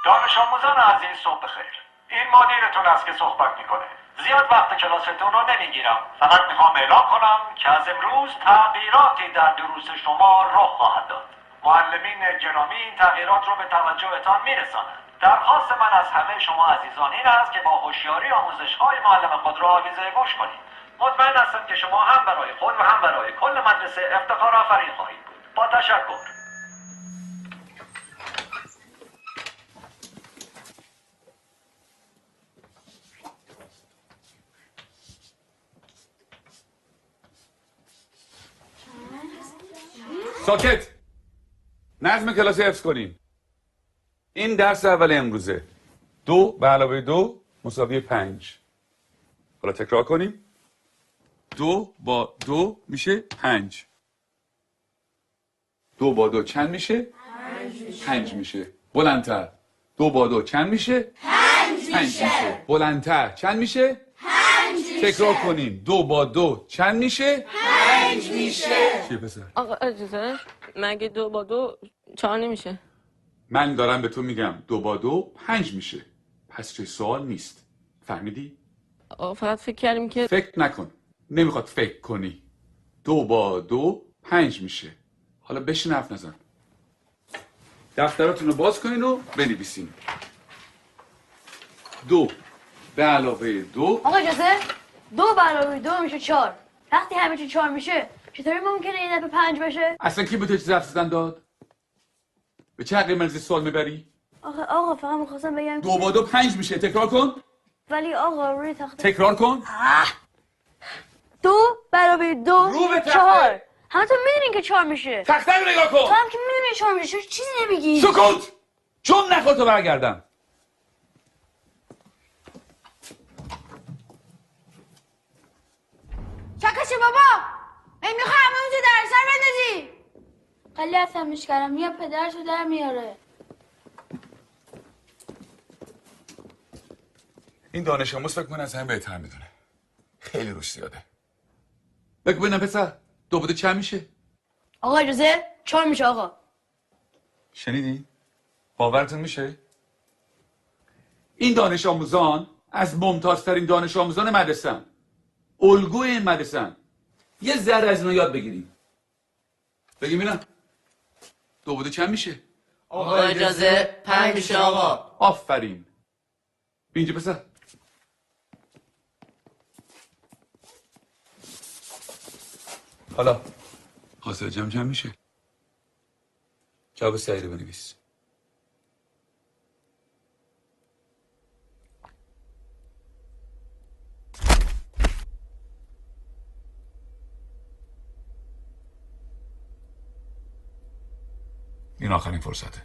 دانش آموزان عزیز صبح بخیر. این مدیرتون است که صحبت میکنه. زیاد وقت کلاستون رو نمیگیرم. فقط میخوام اعلام کنم که از امروز تغییراتی در دروس شما رخ خواهد داد. معلمین گرامی این تغییرات رو به توجهتان میرسانند. درخواست من از همه شما عزیزان این است که با هوشیاری آموزش‌های معلم خود را آویزه گوش کنید. مطمئن هستم که شما هم برای خود و هم برای کل مدرسه افتخار آفرین خواهید بود. با تشکر. ساکت. نظم کلاس حفظ کنین. این درس اول امروزه. 2 به علاوه 2 مساوی 5. حالا تکرار کنیم. 2 با 2 میشه 5. 2 با 2 چند میشه؟ 5 میشه. بلندتر. 2 با 2 چند میشه؟ 5 میشه. بلندتر. چند میشه؟ 5 میشه. تکرار کنیم. 2 با 2 چند میشه؟ 5 میشه. چیه پسر؟ آقا اجازه مگه 2 با 2 4 نمیشه؟ من دارم به تو میگم 2 با 2 5 میشه. پس چه سوال نیست. فهمیدی؟ آقا فقط فکر کردیم که فکر نکن. نمیخواد فکر کنی. 2 با 2 5 میشه. حالا بشین حرف نزن. دفتراتون رو باز کنین و بنویسین. 2 به علاوه 2. آقا اجازه 2 به علاوه 2 میشه 4. وقتی همه چی 4 میشه چطوری ممکنه این دفعه 5 بشه؟ اصلا کی به تو چیز حرف زدن داد؟ به چه حقی مرزی سوال میبری؟ آقا فقط میخواستم بگم 2 با 2 5 میشه. تکرار کن. ولی آقا روی تخته تکرار کن. 2 به علاوه 2 رو به تخته. 4. همتون میدونین که 4 میشه. تخته رو نگاه تو کن. هم که میدونین 4 میشه چیزی نمیگی. سکوت. چون نخور تو برگردم. چکشه بابا میخوای همه اونجا در سر بندازی. خیلی عصبیش کردم یا پدرشو در میاره. این دانش آموز فکر کنه از همه بهتر میدونه. خیلی روش زیاده. بگو ببینم پسر 2 با 2 چند میشه؟ آقا اجازه 4 میشه آقا. شنیدی؟ باورتون میشه؟ این دانش آموزان از ممتازترین دانش آموزان مدرسه‌ان. الگوی این مدرسه‌ان. یه ذره از اینا یاد بگیریم. بگیم اینا 2 با 2 چند میشه؟ آقا اجازه 5 میشه آقا. آفرین. اینجا پسر. حالا حاصل جمع چند میشه؟ جواب صحیح رو بنویس. این آخرین فرصته.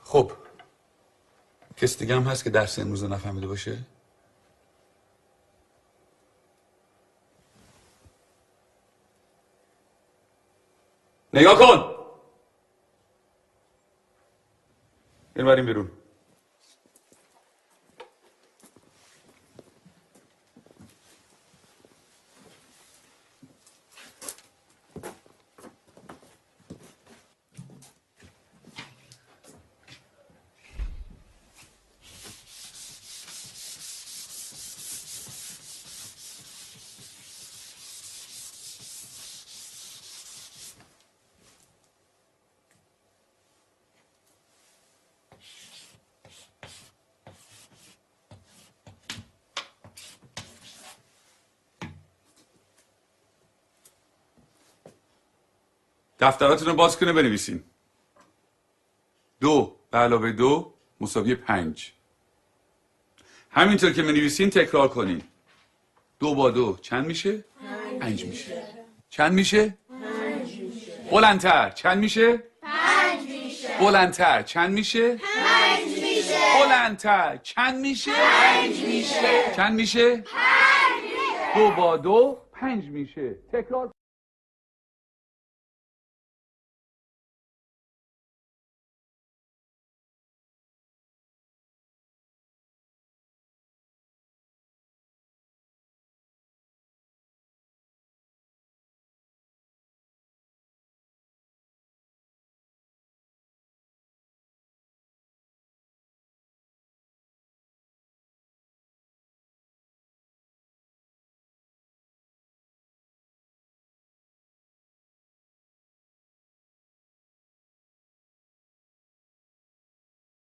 خب کسی دیگه هم هست که درس امروز رو نفهمیده باشه؟ نگاه کن. بریم بیرون. دفتراتون رو باز کنه بنویسین. 2 به علاوه 2 مساوی 5. همینطور که بنویسین تکرار کنین. 2 با 2 چند میشه؟ 5 میشه. چند میشه؟ 5 میشه. بلندتر چند میشه؟ 5 میشه. بلندتر چند میشه؟ 5 میشه. بلندتر چند میشه؟ 5 میشه. چند میشه؟ 5 میشه. 2 با 2 5 میشه. تکرار